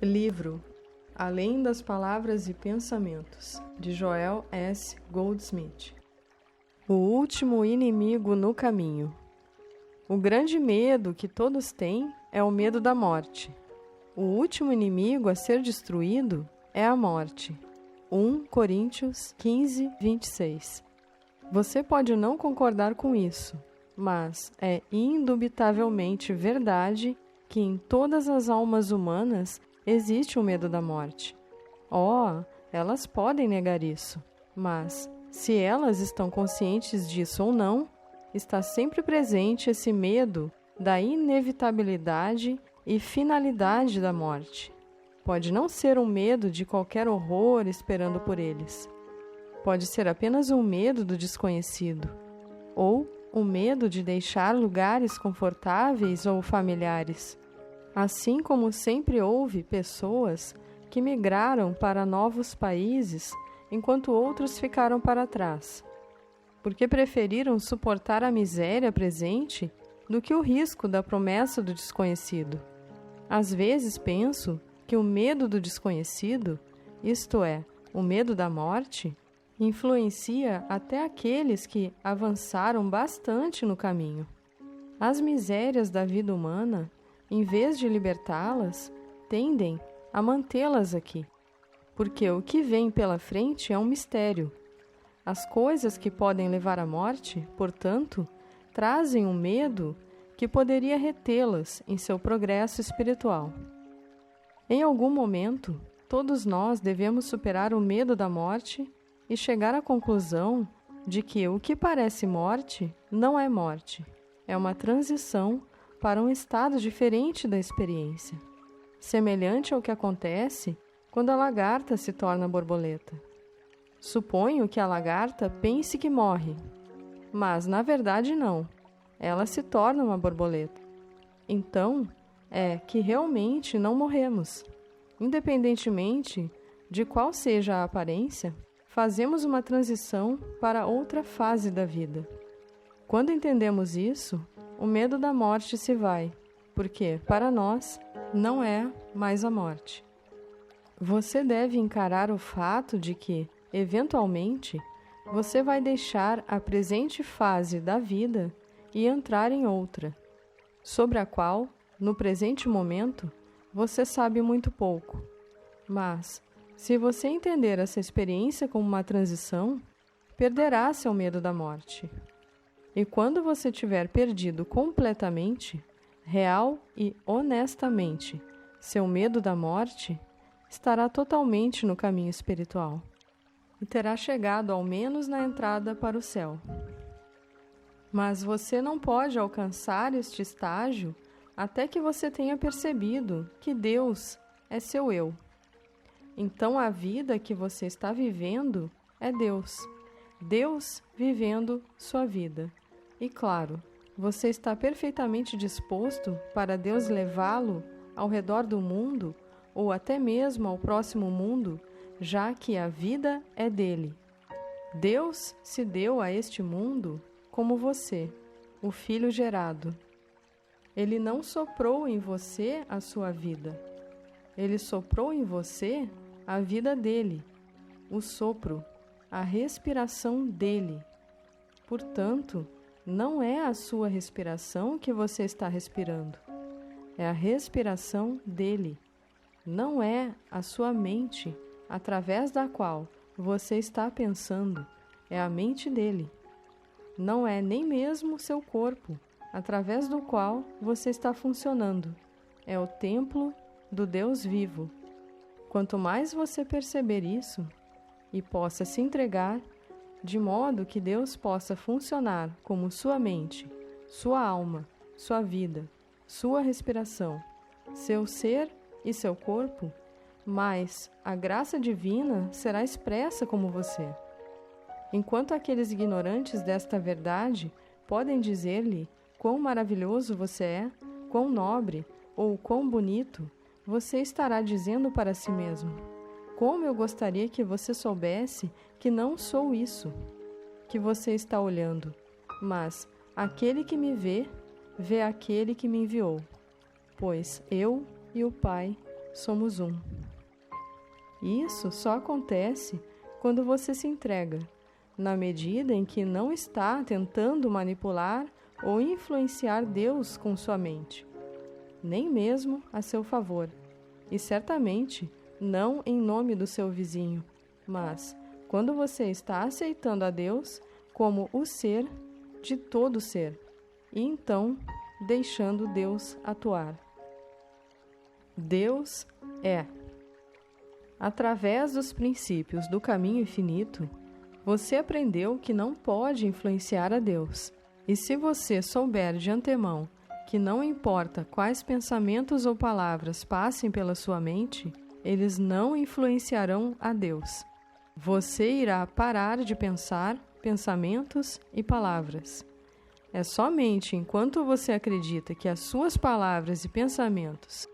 Livro Além das Palavras e Pensamentos, de Joel S. Goldsmith. O último inimigo no caminho. O grande medo que todos têm é o medo da morte. O último inimigo a ser destruído é a morte. 1 Coríntios 15, 26. Você pode não concordar com isso, mas é indubitavelmente verdade que em todas as almas humanas existe o medo da morte. Elas podem negar isso, mas, se elas estão conscientes disso ou não, está sempre presente esse medo da inevitabilidade e finalidade da morte. Pode não ser um medo de qualquer horror esperando por eles. Pode ser apenas um medo do desconhecido, ou o medo de deixar lugares confortáveis ou familiares. Assim como sempre houve pessoas que migraram para novos países enquanto outros ficaram para trás, porque preferiram suportar a miséria presente do que o risco da promessa do desconhecido. Às vezes penso que o medo do desconhecido, isto é, o medo da morte, influencia até aqueles que avançaram bastante no caminho. As misérias da vida humana, em vez de libertá-las, tendem a mantê-las aqui, porque o que vem pela frente é um mistério. As coisas que podem levar à morte, portanto, trazem um medo que poderia retê-las em seu progresso espiritual. Em algum momento, todos nós devemos superar o medo da morte e chegar à conclusão de que o que parece morte não é morte, é uma transição para um estado diferente da experiência, semelhante ao que acontece quando a lagarta se torna borboleta. Suponho que a lagarta pense que morre, mas na verdade não, ela se torna uma borboleta. Então, é que realmente não morremos. Independentemente de qual seja a aparência, fazemos uma transição para outra fase da vida. Quando entendemos isso, o medo da morte se vai, porque, para nós, não é mais a morte. Você deve encarar o fato de que, eventualmente, você vai deixar a presente fase da vida e entrar em outra, sobre a qual, no presente momento, você sabe muito pouco. Mas, se você entender essa experiência como uma transição, perderá seu medo da morte. E quando você tiver perdido completamente, real e honestamente, seu medo da morte, estará totalmente no caminho espiritual e terá chegado ao menos na entrada para o céu. Mas você não pode alcançar este estágio até que você tenha percebido que Deus é seu eu. Então a vida que você está vivendo é Deus. Deus vivendo sua vida. E claro, você está perfeitamente disposto para Deus levá-lo ao redor do mundo ou até mesmo ao próximo mundo, já que a vida é dele. Deus se deu a este mundo como você, o Filho gerado. Ele não soprou em você a sua vida. Ele soprou em você a vida dele, o sopro, a respiração dele. Portanto, não é a sua respiração que você está respirando. É a respiração dele. Não é a sua mente, através da qual você está pensando. É a mente dele. Não é nem mesmo seu corpo, através do qual você está funcionando. É o templo do Deus vivo. Quanto mais você perceber isso e possa se entregar, de modo que Deus possa funcionar como sua mente, sua alma, sua vida, sua respiração, seu ser e seu corpo, mais a graça divina será expressa como você. Enquanto aqueles ignorantes desta verdade podem dizer-lhe quão maravilhoso você é, quão nobre ou quão bonito, você estará dizendo para si mesmo: como eu gostaria que você soubesse que não sou isso que você está olhando, mas aquele que me vê, vê aquele que me enviou. Pois eu e o Pai somos um. Isso só acontece quando você se entrega, na medida em que não está tentando manipular ou influenciar Deus com sua mente, nem mesmo a seu favor, e certamente não em nome do seu vizinho, mas quando você está aceitando a Deus como o ser de todo ser, e então deixando Deus atuar. Deus é. Através dos princípios do caminho infinito, você aprendeu que não pode influenciar a Deus. E se você souber de antemão que não importa quais pensamentos ou palavras passem pela sua mente, eles não influenciarão a Deus. Você irá parar de pensar pensamentos e palavras. É somente enquanto você acredita que as suas palavras e pensamentos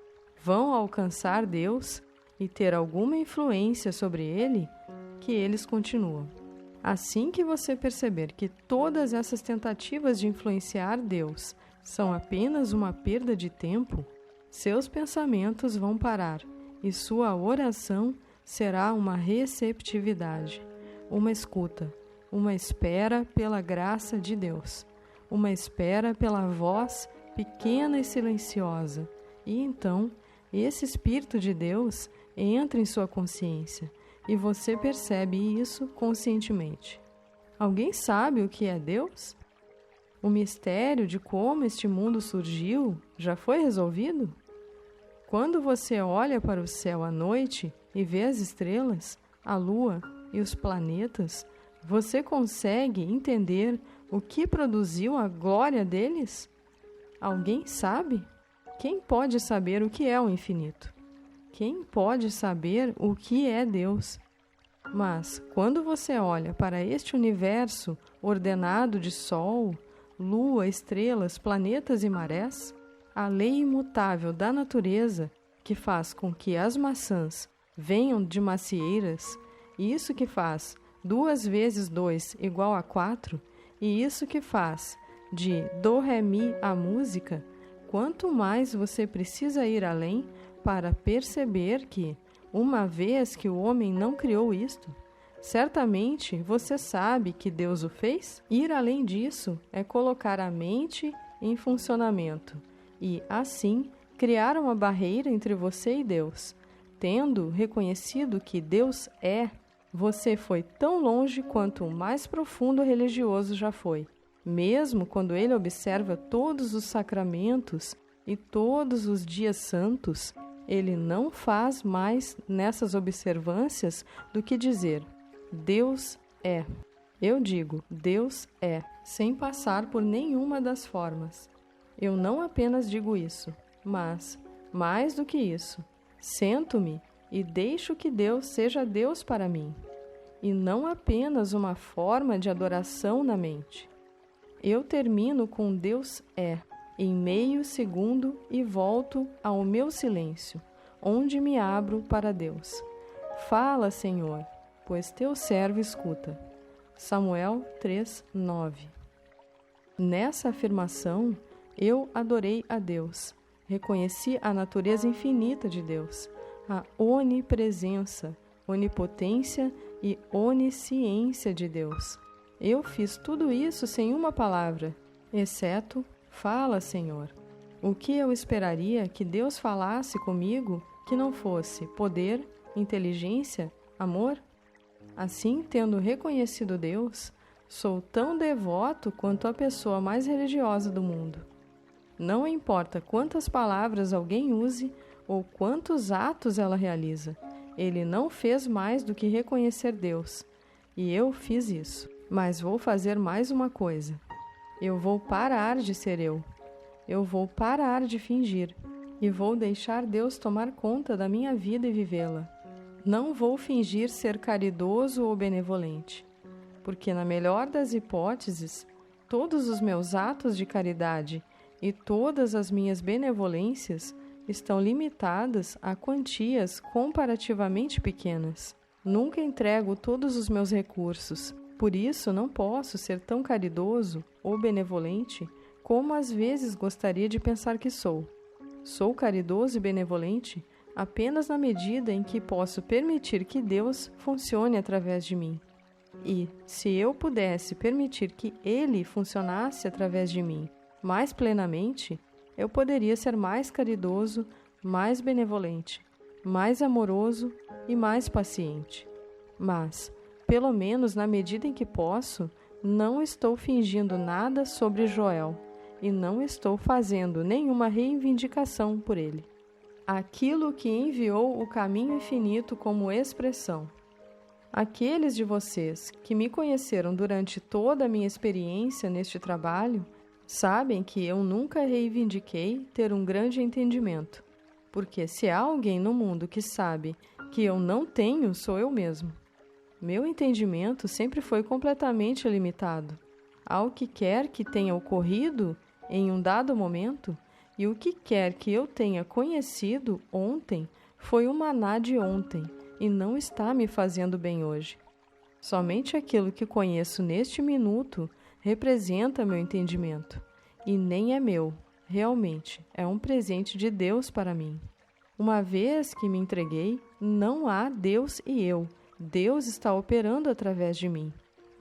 vão alcançar Deus e ter alguma influência sobre Ele, que eles continuam. Assim que você perceber que todas essas tentativas de influenciar Deus são apenas uma perda de tempo, seus pensamentos vão parar e sua oração será uma receptividade, uma escuta, uma espera pela graça de Deus, uma espera pela voz pequena e silenciosa. E então, esse Espírito de Deus entra em sua consciência e você percebe isso conscientemente. Alguém sabe o que é Deus? O mistério de como este mundo surgiu já foi resolvido? Quando você olha para o céu à noite e vê as estrelas, a lua e os planetas, você consegue entender o que produziu a glória deles? Alguém sabe? Quem pode saber o que é o infinito? Quem pode saber o que é Deus? Mas, quando você olha para este universo ordenado de sol, lua, estrelas, planetas e marés, a lei imutável da natureza que faz com que as maçãs venham de macieiras, isso que faz 2 vezes 2 igual a 4, e isso que faz de do, ré, mi a música, quanto mais você precisa ir além para perceber que, uma vez que o homem não criou isto, certamente você sabe que Deus o fez? Ir além disso é colocar a mente em funcionamento e, assim, criar uma barreira entre você e Deus. Tendo reconhecido que Deus é, você foi tão longe quanto o mais profundo religioso já foi. Mesmo quando ele observa todos os sacramentos e todos os dias santos, ele não faz mais nessas observâncias do que dizer: Deus é. Eu digo, Deus é, sem passar por nenhuma das formas. Eu não apenas digo isso, mas, mais do que isso, sento-me e deixo que Deus seja Deus para mim, e não apenas uma forma de adoração na mente. Eu termino com Deus é, em meio segundo e volto ao meu silêncio, onde me abro para Deus. Fala, Senhor, pois teu servo escuta. Samuel 3:9. Nessa afirmação, eu adorei a Deus, reconheci a natureza infinita de Deus, a onipresença, onipotência e onisciência de Deus. Eu fiz tudo isso sem uma palavra, exceto: fala, Senhor. O que eu esperaria que Deus falasse comigo que não fosse poder, inteligência, amor? Assim, tendo reconhecido Deus, sou tão devoto quanto a pessoa mais religiosa do mundo. Não importa quantas palavras alguém use ou quantos atos ela realiza, ele não fez mais do que reconhecer Deus. E eu fiz isso. Mas vou fazer mais uma coisa. Eu vou parar de ser eu. Eu vou parar de fingir. E vou deixar Deus tomar conta da minha vida e vivê-la. Não vou fingir ser caridoso ou benevolente. Porque, na melhor das hipóteses, todos os meus atos de caridade e todas as minhas benevolências estão limitadas a quantias comparativamente pequenas. Nunca entrego todos os meus recursos. Por isso, não posso ser tão caridoso ou benevolente como às vezes gostaria de pensar que sou. Sou caridoso e benevolente apenas na medida em que posso permitir que Deus funcione através de mim. E, se eu pudesse permitir que Ele funcionasse através de mim mais plenamente, eu poderia ser mais caridoso, mais benevolente, mais amoroso e mais paciente. Mas, pelo menos na medida em que posso, não estou fingindo nada sobre Joel e não estou fazendo nenhuma reivindicação por ele. Aquilo que enviou o caminho infinito como expressão. Aqueles de vocês que me conheceram durante toda a minha experiência neste trabalho sabem que eu nunca reivindiquei ter um grande entendimento, porque se há alguém no mundo que sabe que eu não tenho, sou eu mesmo. Meu entendimento sempre foi completamente limitado ao que quer que tenha ocorrido em um dado momento, e o que quer que eu tenha conhecido ontem foi o maná de ontem e não está me fazendo bem hoje. Somente aquilo que conheço neste minuto representa meu entendimento, e nem é meu, realmente, é um presente de Deus para mim. Uma vez que me entreguei, não há Deus e eu. Deus está operando através de mim.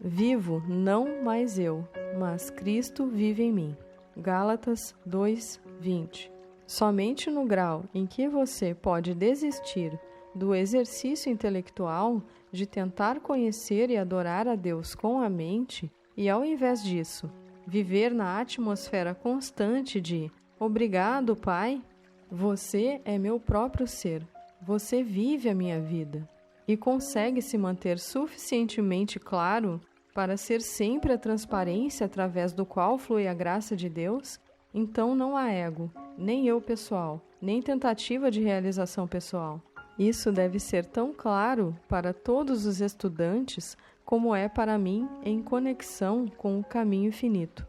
Vivo não mais eu, mas Cristo vive em mim. Gálatas 2:20. Somente no grau em que você pode desistir do exercício intelectual de tentar conhecer e adorar a Deus com a mente e, ao invés disso, viver na atmosfera constante de "Obrigado, Pai", você é meu próprio ser, você vive a minha vida e consegue se manter suficientemente claro para ser sempre a transparência através do qual flui a graça de Deus, então não há ego, nem eu pessoal, nem tentativa de realização pessoal. Isso deve ser tão claro para todos os estudantes como é para mim em conexão com o caminho infinito.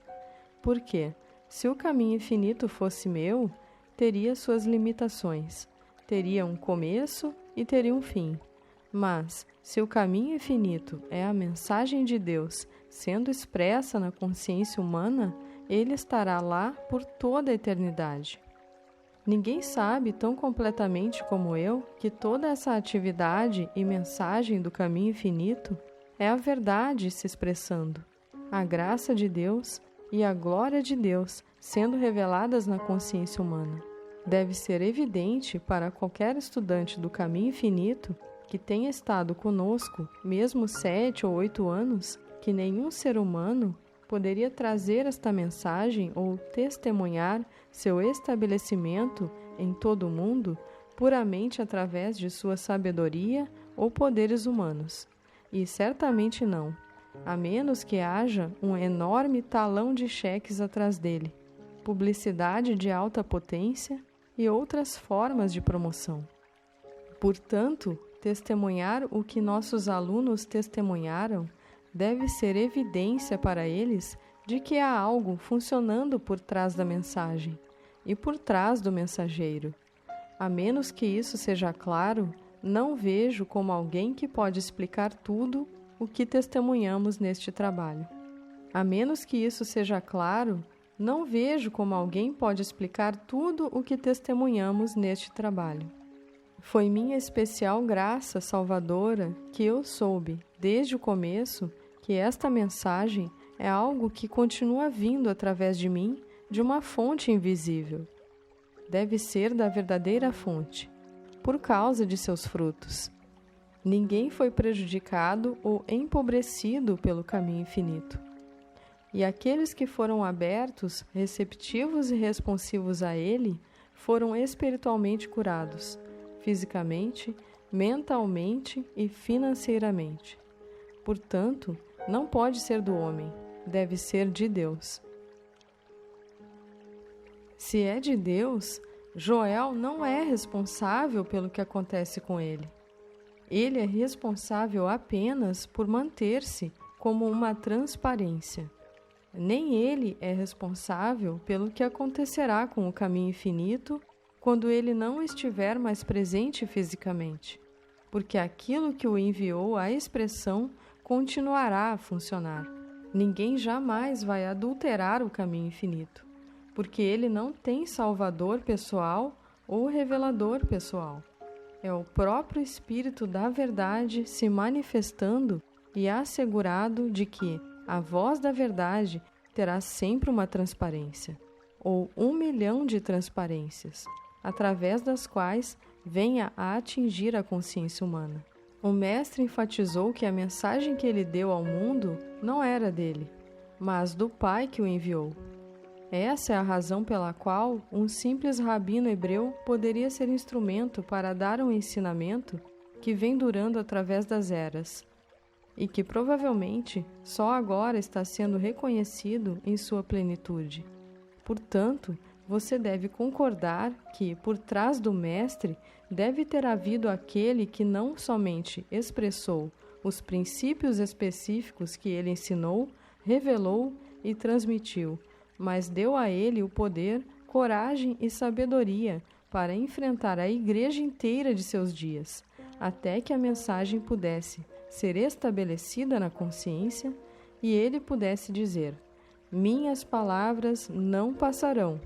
Porque, se o caminho infinito fosse meu, teria suas limitações, teria um começo e teria um fim. Mas, se o caminho infinito é a mensagem de Deus sendo expressa na consciência humana, ele estará lá por toda a eternidade. Ninguém sabe tão completamente como eu que toda essa atividade e mensagem do caminho infinito é a verdade se expressando, a graça de Deus e a glória de Deus sendo reveladas na consciência humana. Deve ser evidente para qualquer estudante do caminho infinito que tenha estado conosco, mesmo 7 ou 8 anos, que nenhum ser humano poderia trazer esta mensagem ou testemunhar seu estabelecimento em todo o mundo puramente através de sua sabedoria ou poderes humanos. E certamente não, a menos que haja um enorme talão de cheques atrás dele, publicidade de alta potência e outras formas de promoção. Portanto, testemunhar o que nossos alunos testemunharam deve ser evidência para eles de que há algo funcionando por trás da mensagem e por trás do mensageiro. A menos que isso seja claro, não vejo como alguém que pode explicar tudo o que testemunhamos neste trabalho. A menos que isso seja claro, não vejo como alguém pode explicar tudo o que testemunhamos neste trabalho. Foi minha especial graça salvadora que eu soube, desde o começo, que esta mensagem é algo que continua vindo através de mim de uma fonte invisível. Deve ser da verdadeira fonte, por causa de seus frutos. Ninguém foi prejudicado ou empobrecido pelo caminho infinito. E aqueles que foram abertos, receptivos e responsivos a ele, foram espiritualmente curados, fisicamente, mentalmente e financeiramente. Portanto, não pode ser do homem, deve ser de Deus. Se é de Deus, Joel não é responsável pelo que acontece com ele. Ele é responsável apenas por manter-se como uma transparência. Nem ele é responsável pelo que acontecerá com o caminho infinito quando ele não estiver mais presente fisicamente, porque aquilo que o enviou à expressão continuará a funcionar. Ninguém jamais vai adulterar o caminho infinito, porque ele não tem salvador pessoal ou revelador pessoal. É o próprio Espírito da Verdade se manifestando e assegurado de que a voz da verdade terá sempre uma transparência, ou 1.000.000 de transparências, através das quais venha a atingir a consciência humana. O Mestre enfatizou que a mensagem que ele deu ao mundo não era dele, mas do Pai que o enviou. Essa é a razão pela qual um simples rabino hebreu poderia ser instrumento para dar um ensinamento que vem durando através das eras, e que provavelmente só agora está sendo reconhecido em sua plenitude. Portanto, você deve concordar que, por trás do Mestre, deve ter havido aquele que não somente expressou os princípios específicos que ele ensinou, revelou e transmitiu, mas deu a ele o poder, coragem e sabedoria para enfrentar a igreja inteira de seus dias, até que a mensagem pudesse ser estabelecida na consciência e ele pudesse dizer: minhas palavras não passarão,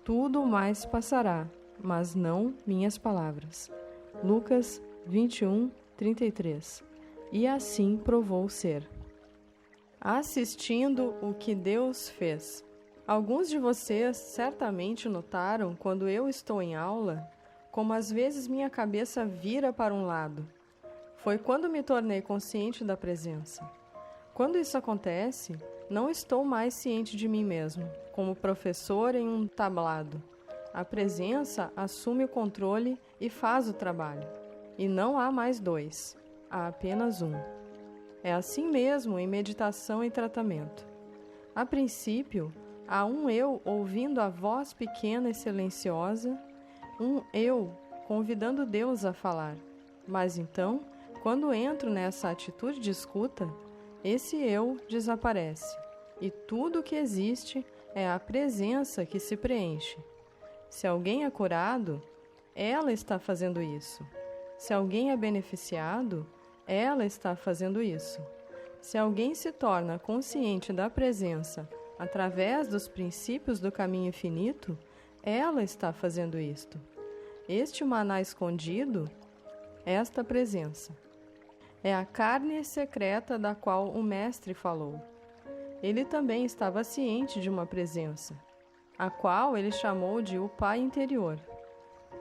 tudo mais passará, mas não minhas palavras. Lucas 21:33. E assim provou ser. Assistindo o que Deus fez. Alguns de vocês certamente notaram, quando eu estou em aula, como às vezes minha cabeça vira para um lado. Foi quando me tornei consciente da presença. Quando isso acontece, não estou mais ciente de mim mesmo, como professor em um tablado. A presença assume o controle e faz o trabalho. E não há mais dois, há apenas um. É assim mesmo em meditação e tratamento. A princípio, há um eu ouvindo a voz pequena e silenciosa, um eu convidando Deus a falar. Mas então, quando entro nessa atitude de escuta, esse eu desaparece, e tudo o que existe é a presença que se preenche. Se alguém é curado, ela está fazendo isso. Se alguém é beneficiado, ela está fazendo isso. Se alguém se torna consciente da presença através dos princípios do caminho infinito, ela está fazendo isto. Este maná escondido, esta presença, é a carne secreta da qual o Mestre falou. Ele também estava ciente de uma presença, a qual ele chamou de o Pai interior.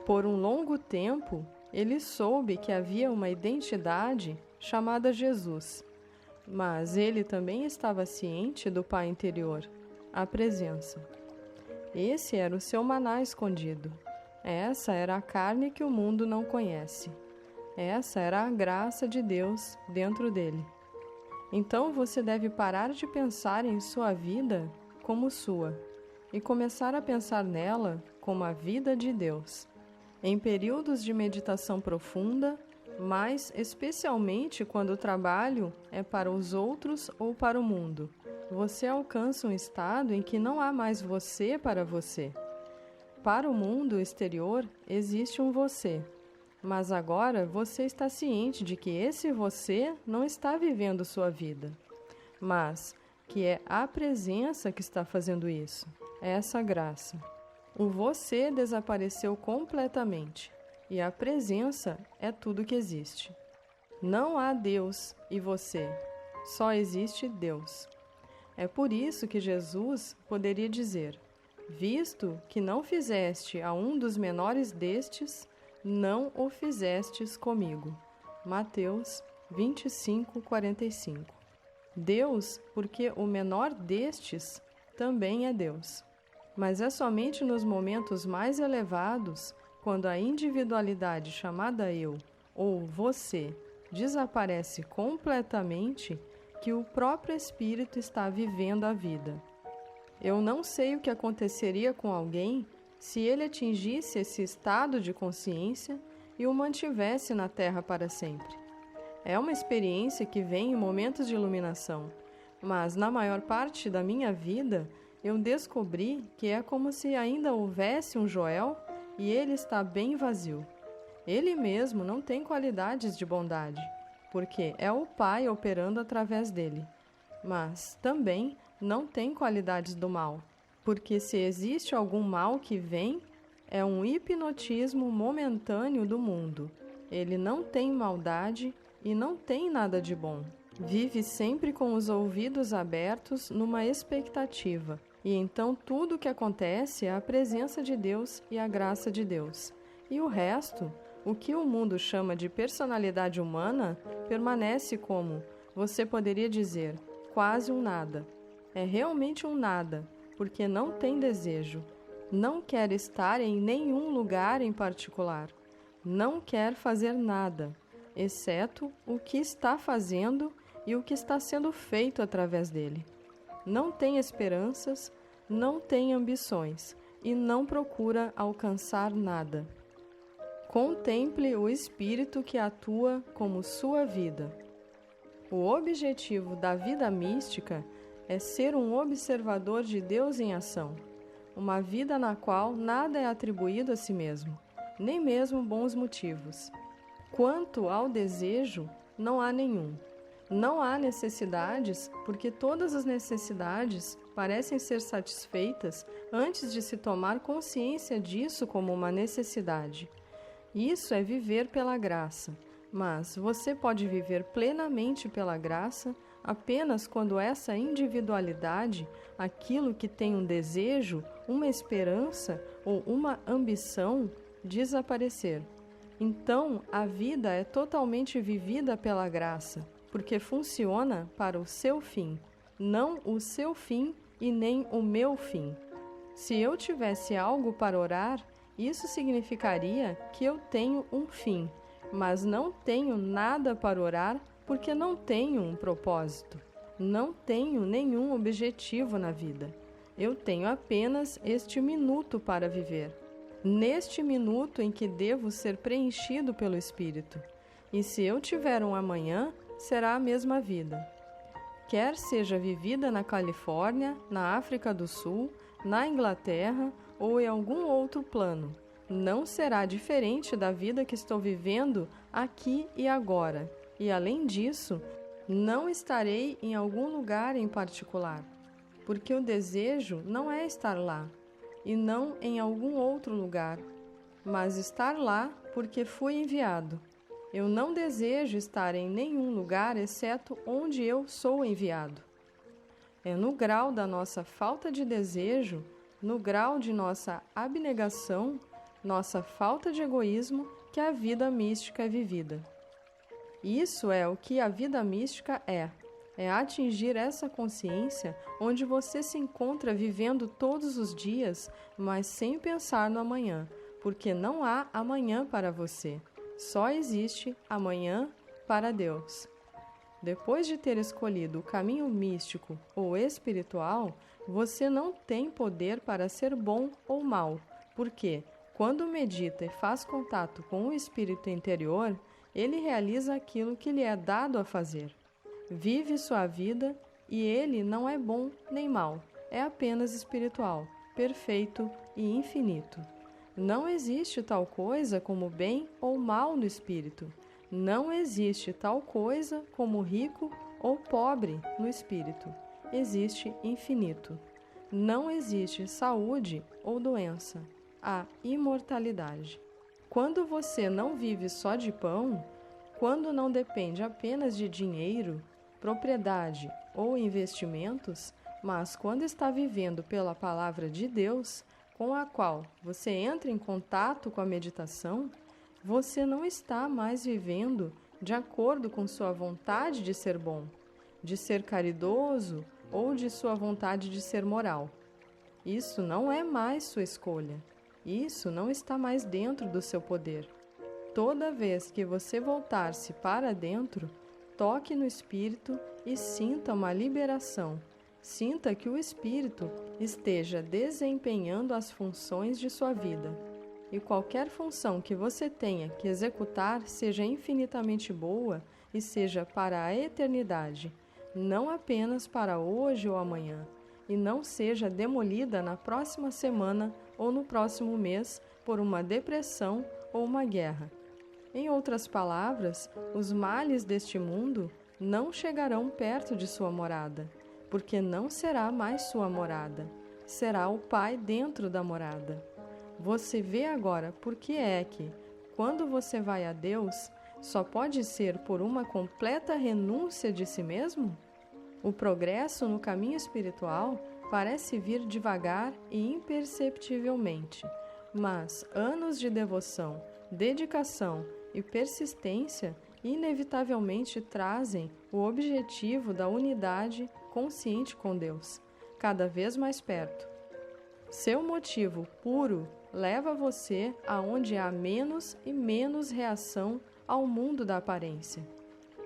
Por um longo tempo, ele soube que havia uma identidade chamada Jesus, mas ele também estava ciente do Pai interior, a presença. Esse era o seu maná escondido. Essa era a carne que o mundo não conhece. Essa era a graça de Deus dentro dele. Então você deve parar de pensar em sua vida como sua e começar a pensar nela como a vida de Deus. Em períodos de meditação profunda, mas especialmente quando o trabalho é para os outros ou para o mundo, você alcança um estado em que não há mais você para você. Para o mundo exterior existe um você, mas agora você está ciente de que esse você não está vivendo sua vida, mas que é a presença que está fazendo isso, essa graça. O você desapareceu completamente e a presença é tudo que existe. Não há Deus e você, só existe Deus. É por isso que Jesus poderia dizer: visto que não fizeste a um dos menores destes, não o fizestes comigo. Mateus 25:45. Deus, porque o menor destes também é Deus. Mas é somente nos momentos mais elevados, quando a individualidade chamada eu, ou você, desaparece completamente, que o próprio Espírito está vivendo a vida. Eu não sei o que aconteceria com alguém se ele atingisse esse estado de consciência e o mantivesse na Terra para sempre. É uma experiência que vem em momentos de iluminação, mas na maior parte da minha vida eu descobri que é como se ainda houvesse um Joel e ele está bem vazio. Ele mesmo não tem qualidades de bondade, porque é o Pai operando através dele, mas também não tem qualidades do mal, porque se existe algum mal que vem, é um hipnotismo momentâneo do mundo, Ele não tem maldade e não tem nada de bom. Vive sempre com os ouvidos abertos numa expectativa, e então tudo o que acontece é a presença de Deus e a graça de Deus. E o resto, o que o mundo chama de personalidade humana, permanece como, você poderia dizer, quase um nada. É realmente um nada, porque não tem desejo, não quer estar em nenhum lugar em particular, não quer fazer nada, exceto o que está fazendo e o que está sendo feito através dele. Não tem esperanças, não tem ambições e não procura alcançar nada. Contemple o Espírito que atua como sua vida. O objetivo da vida mística é ser um observador de Deus em ação, uma vida na qual nada é atribuído a si mesmo, nem mesmo bons motivos. Quanto ao desejo, não há nenhum. Não há necessidades, porque todas as necessidades parecem ser satisfeitas antes de se tomar consciência disso como uma necessidade. Isso é viver pela graça, mas você pode viver plenamente pela graça apenas quando essa individualidade, aquilo que tem um desejo, uma esperança ou uma ambição, desaparecer. Então, a vida é totalmente vivida pela graça, porque funciona para o seu fim, não o seu fim e nem o meu fim. Se eu tivesse algo para orar, isso significaria que eu tenho um fim, mas não tenho nada para orar porque não tenho um propósito, não tenho nenhum objetivo na vida. Eu tenho apenas este minuto para viver. Neste minuto em que devo ser preenchido pelo Espírito. E se eu tiver um amanhã, será a mesma vida. Quer seja vivida na Califórnia, na África do Sul, na Inglaterra ou em algum outro plano, não será diferente da vida que estou vivendo aqui e agora. E além disso, não estarei em algum lugar em particular, porque o desejo não é estar lá, e não em algum outro lugar, mas estar lá porque fui enviado. Eu não desejo estar em nenhum lugar exceto onde eu sou enviado. É no grau da nossa falta de desejo, no grau de nossa abnegação, nossa falta de egoísmo, que a vida mística é vivida. Isso é o que a vida mística é. É atingir essa consciência onde você se encontra vivendo todos os dias, mas sem pensar no amanhã, porque não há amanhã para você. Só existe amanhã para Deus. Depois de ter escolhido o caminho místico ou espiritual, você não tem poder para ser bom ou mal, porque, quando medita e faz contato com o espírito interior, ele realiza aquilo que lhe é dado a fazer. Vive sua vida e ele não é bom nem mal, é apenas espiritual, perfeito e infinito. Não existe tal coisa como bem ou mal no espírito. Não existe tal coisa como rico ou pobre no espírito. Existe infinito. Não existe saúde ou doença. Há imortalidade. Quando você não vive só de pão, quando não depende apenas de dinheiro, propriedade ou investimentos, mas quando está vivendo pela palavra de Deus, com a qual você entra em contato com a meditação, você não está mais vivendo de acordo com sua vontade de ser bom, de ser caridoso ou de sua vontade de ser moral. Isso não é mais sua escolha. Isso não está mais dentro do seu poder. Toda vez que você voltar-se para dentro, toque no Espírito e sinta uma liberação. Sinta que o Espírito esteja desempenhando as funções de sua vida. E qualquer função que você tenha que executar seja infinitamente boa e seja para a eternidade, não apenas para hoje ou amanhã, e não seja demolida na próxima semana ou no próximo mês por uma depressão ou uma guerra. Em outras palavras, os males deste mundo não chegarão perto de sua morada, porque não será mais sua morada, será o Pai dentro da morada. Você vê agora por que é que, quando você vai a Deus, só pode ser por uma completa renúncia de si mesmo? O progresso no caminho espiritual parece vir devagar e imperceptivelmente, mas anos de devoção, dedicação e persistência inevitavelmente trazem o objetivo da unidade consciente com Deus, cada vez mais perto. Seu motivo puro leva você aonde há menos e menos reação ao mundo da aparência.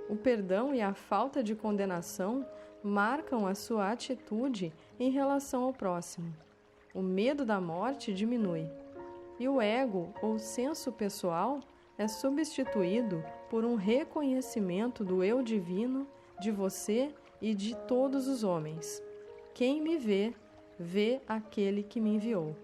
O perdão e a falta de condenação marcam a sua atitude em relação ao próximo. O medo da morte diminui. E o ego, ou senso pessoal, é substituído por um reconhecimento do eu divino, de você e de todos os homens. Quem me vê, vê aquele que me enviou.